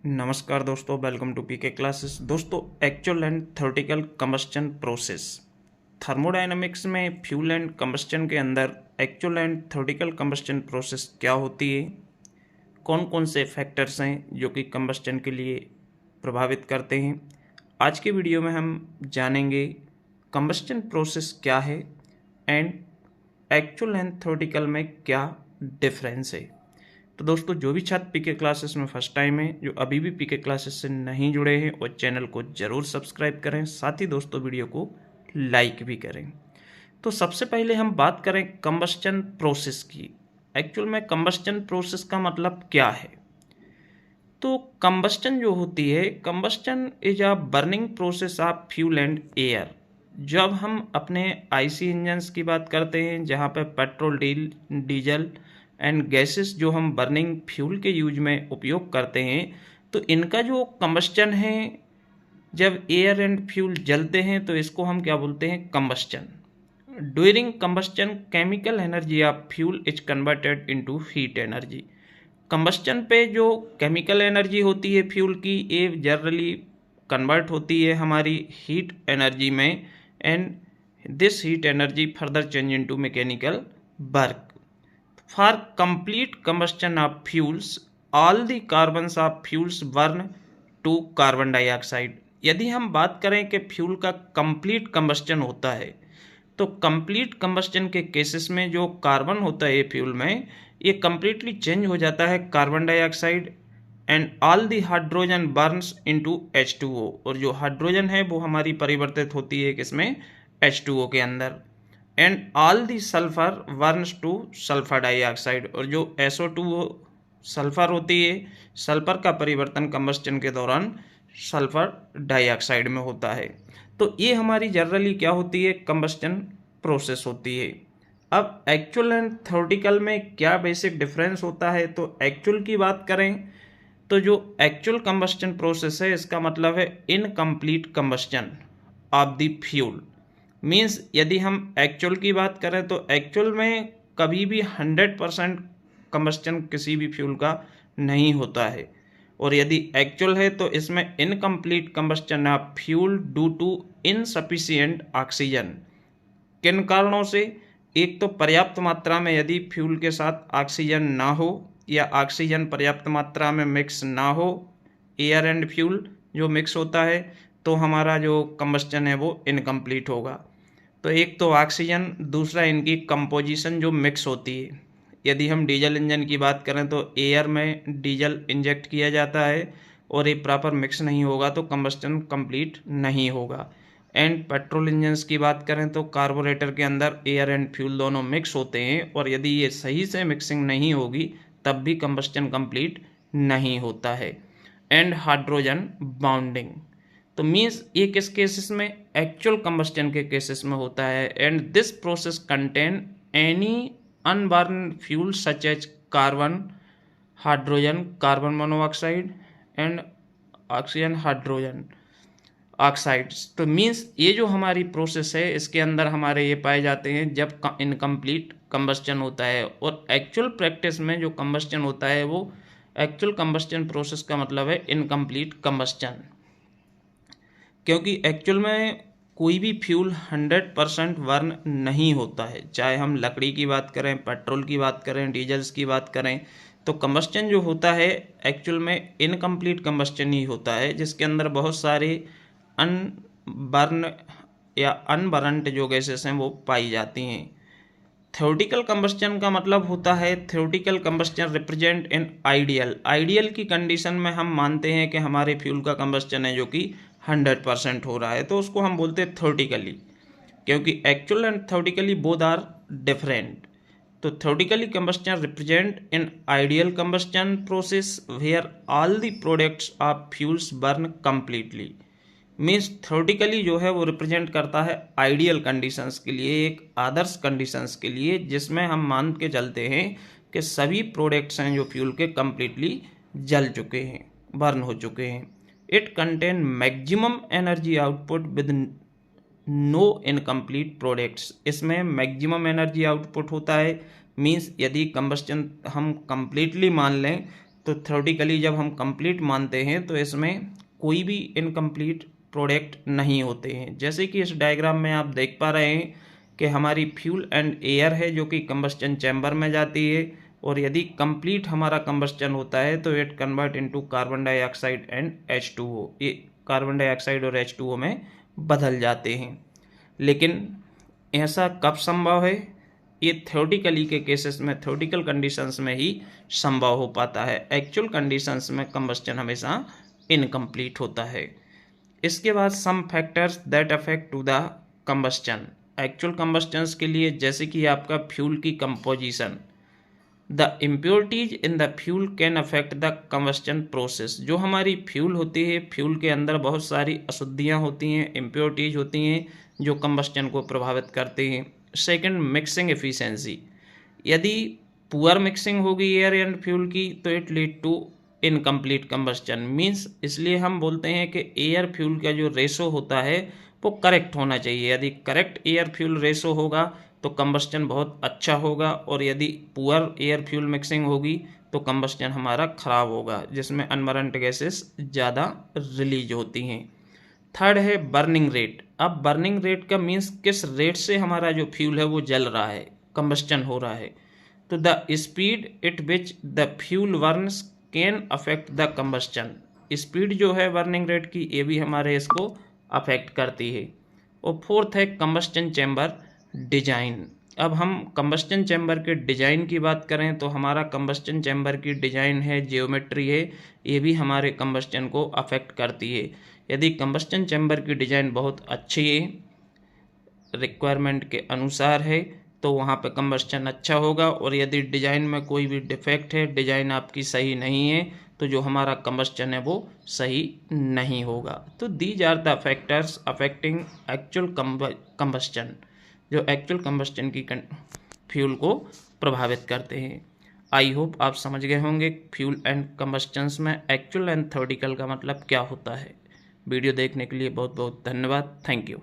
नमस्कार दोस्तों, welcome to PK classes. दोस्तों, actual and theoretical combustion process. Thermodynamics में फ्यूल एंड कंबस्शन के अंदर actual and theoretical combustion process क्या होती है, कौन कौन से फैक्टर्स हैं जो कि कंबस्शन के लिए प्रभावित करते हैं। आज के वीडियो में हम जानेंगे कंबस्शन प्रोसेस क्या है एंड एक्चुअल एंड थ्योरेटिकल में क्या डिफरेंस है। तो दोस्तों, जो भी छात्र पीके क्लासेस में फर्स्ट टाइम है, जो अभी भी पीके क्लासेस से नहीं जुड़े हैं, वो चैनल को ज़रूर सब्सक्राइब करें, साथ ही दोस्तों वीडियो को लाइक भी करें। तो सबसे पहले हम बात करें कंबस्शन प्रोसेस की। एक्चुअल में कंबस्शन प्रोसेस का मतलब क्या है। तो कंबस्शन जो होती है, combustion is a burning process of fuel and air. जब हम अपने आईसी इंजन्स की बात करते हैं, जहाँ पे पेट्रोल, डीजल एंड गैसेस जो हम बर्निंग फ्यूल के यूज में उपयोग करते हैं, तो इनका जो कंबस्शन है, जब एयर एंड फ्यूल जलते हैं तो इसको हम क्या बोलते हैं, combustion. During combustion chemical energy of fuel is converted into heat energy. Combustion पे जो केमिकल एनर्जी होती है फ्यूल की, ये जनरली कन्वर्ट होती है हमारी हीट एनर्जी में, and this heat energy further change into mechanical work. For complete combustion of fuels, all the carbons of fuels burn to carbon dioxide। यदि हम बात करें कि फ्यूल का कंप्लीट कंबस्शन होता है, तो कंप्लीट कंबस्शन के केसेस में जो कार्बन होता है फ्यूल में, ये कंप्लीटली चेंज हो जाता है carbon dioxide, and all the hydrogen Burns into H2O। और जो हाइड्रोजन है वो हमारी परिवर्तित होती है किसमें, H2O के अंदर, and all the sulphur Burns two sulphur dioxide. और जो SO2 सल्फर होती है, सल्फर का परिवर्तन कंबस्शन के दौरान सल्फर डाइऑक्साइड में होता है। तो ये हमारी जनरली क्या होती है, कंबस्शन प्रोसेस होती है। अब एक्चुअल एंड थ्योरेटिकल में क्या बेसिक डिफरेंस होता है, तो एक्चुअल की बात करें तो जो एक्चुअल कंबस्शन प्रोसेस है, इसका मतलब है incomplete combustion of the fuel. Means यदि हम एक्चुअल की बात करें तो एक्चुअल में कभी भी 100% कंबस्शन किसी भी फ्यूल का नहीं होता है, और यदि एक्चुअल है तो इसमें incomplete combustion of fuel due to insufficient oxygen. किन कारणों से, एक तो पर्याप्त मात्रा में यदि फ्यूल के साथ ऑक्सीजन ना हो, या ऑक्सीजन पर्याप्त मात्रा में मिक्स ना हो, एयर एंड फ्यूल जो मिक्स होता है, तो हमारा जो कंबस्शन है वो इनकम्प्लीट होगा। तो एक तो ऑक्सीजन, दूसरा इनकी कंपोजिशन जो मिक्स होती है। यदि हम डीजल इंजन की बात करें तो एयर में डीजल इंजेक्ट किया जाता है, और ये प्रॉपर मिक्स नहीं होगा तो कंबस्शन कंप्लीट नहीं होगा। एंड पेट्रोल इंजन्स की बात करें तो कार्बोरेटर के अंदर एयर एंड फ्यूल दोनों मिक्स होते हैं, और यदि ये सही से मिक्सिंग नहीं होगी तब भी कंबस्शन कंप्लीट नहीं होता है। एंड हाइड्रोजन बाउंडिंग, तो मीन्स ये किस केसेस में, एक्चुअल कंबस्शन के केसेस में होता है। And this process contain any unburn fuel such as carbon, hydrogen, carbon monoxide and oxygen hydrogen oxides. तो मीन्स ये जो हमारी प्रोसेस है, इसके अंदर हमारे ये पाए जाते हैं जब इनकम्प्लीट कंबस्शन होता है। और एक्चुअल प्रैक्टिस में जो कंबस्शन होता है, वो एक्चुअल कंबस्शन प्रोसेस का मतलब है इनकम्प्लीट कंबस्शन। क्योंकि एक्चुअल में कोई भी फ्यूल 100% बर्न नहीं होता है, चाहे हम लकड़ी की बात करें, पेट्रोल की बात करें, डीजल्स की बात करें, तो कंबस्शन जो होता है एक्चुअल में इनकम्प्लीट कंबस्शन ही होता है, जिसके अंदर बहुत सारे अनबर्न या अनबर्नड जो गैसेस हैं वो पाई जाती हैं। थ्योरेटिकल कंबस्शन का मतलब होता है, theoretical combustion represent in ideal की कंडीशन में हम मानते हैं कि हमारे फ्यूल का कंबस्शन है जो कि 100% हो रहा है, तो उसको हम बोलते हैं थ्योरेटिकली। क्योंकि actual and theoretically both are different. तो theoretically combustion represent in ideal combustion process where all the products of fuels burn completely. Means theoretically जो है वो रिप्रेजेंट करता है आइडियल कंडीशंस के लिए, एक आदर्श कंडीशंस के लिए, जिसमें हम मान के चलते हैं कि सभी प्रोडक्ट्स हैं जो फ्यूल के कंप्लीटली जल चुके हैं, बर्न हो चुके हैं। It contain maximum energy output with no incomplete products. इसमें मैक्सिमम एनर्जी आउटपुट होता है। मीन्स यदि कंबस्शन हम कंप्लीटली मान लें तो थ्योरेटिकली जब हम कंप्लीट मानते हैं तो इसमें कोई भी इनकम्प्लीट प्रोडक्ट नहीं होते हैं। जैसे कि इस डायग्राम में आप देख पा रहे हैं कि हमारी फ्यूल एंड एयर है जो कि कंबस्टन चैम्बर में जाती है, और यदि कंप्लीट हमारा कंबस्टन होता है तो it convert into carbon dioxide and H2O। ये कार्बन डाइऑक्साइड और H2O में बदल जाते हैं। लेकिन ऐसा कब संभव है? ये थ्योरेटिकली के केसेस में, थ्योरेटिकल कंडीशंस में ही संभव हो पाता है। एक्चुअल कंडीशंस में कंबस्टन हमेशा इनकम्प्लीट होता है। इसके बाद some factors that affect to the combustion. Actual combustions के लिए जैसे कि आपका फ्यूल की composition, the impurities in the fuel can affect the combustion process. जो हमारी फ्यूल होती है, फ्यूल के अंदर बहुत सारी अशुद्धियाँ होती हैं, इम्प्योरिटीज होती हैं जो कंबस्टन को प्रभावित करते हैं। Second, mixing efficiency. यदि पुअर मिक्सिंग होगी एयर एंड फ्यूल की तो it lead to incomplete combustion. Means इसलिए हम बोलते हैं कि एयर फ्यूल का जो रेशो होता है वो करेक्ट होना चाहिए। यदि करेक्ट एयर फ्यूल रेशो होगा तो कंबस्टन बहुत अच्छा होगा, और यदि पुअर एयर फ्यूल मिक्सिंग होगी तो कंबस्टन हमारा खराब होगा, जिसमें अनबर्न्ड गैसेस ज़्यादा रिलीज होती हैं। थर्ड है बर्निंग रेट। अब बर्निंग रेट का मीन्स किस रेट से हमारा जो फ्यूल है वो जल रहा है, कंबस्टन हो रहा है। तो the speed at which the fuel Burns can affect the combustion. Speed जो है बर्निंग रेट की, ये भी हमारे इसको अफेक्ट करती है। और फोर्थ है कंबस्टन चैम्बर डिजाइन। अब हम कंबस्टन चैम्बर के डिजाइन की बात करें तो हमारा कंबस्टन चैम्बर की डिजाइन है, जियोमेट्री है, ये भी हमारे कंबस्टन को अफेक्ट करती है। यदि कंबस्टन चैम्बर की डिजाइन बहुत अच्छी है, रिक्वायरमेंट के अनुसार है, तो वहाँ पे कंबस्टन अच्छा होगा। और यदि डिजाइन में कोई भी डिफेक्ट है, डिजाइन आपकी सही नहीं है, तो जो हमारा कंबस्टन है वो सही नहीं होगा। तो these are the factors affecting actual combustion, जो एक्चुअल कंबस्टन की फ्यूल को प्रभावित करते हैं। आई होप आप समझ गए होंगे फ्यूल एंड कंबस्टन्स में एक्चुअल एंड थ्योरेटिकल का मतलब क्या होता है। वीडियो देखने के लिए बहुत बहुत धन्यवाद। Thank you.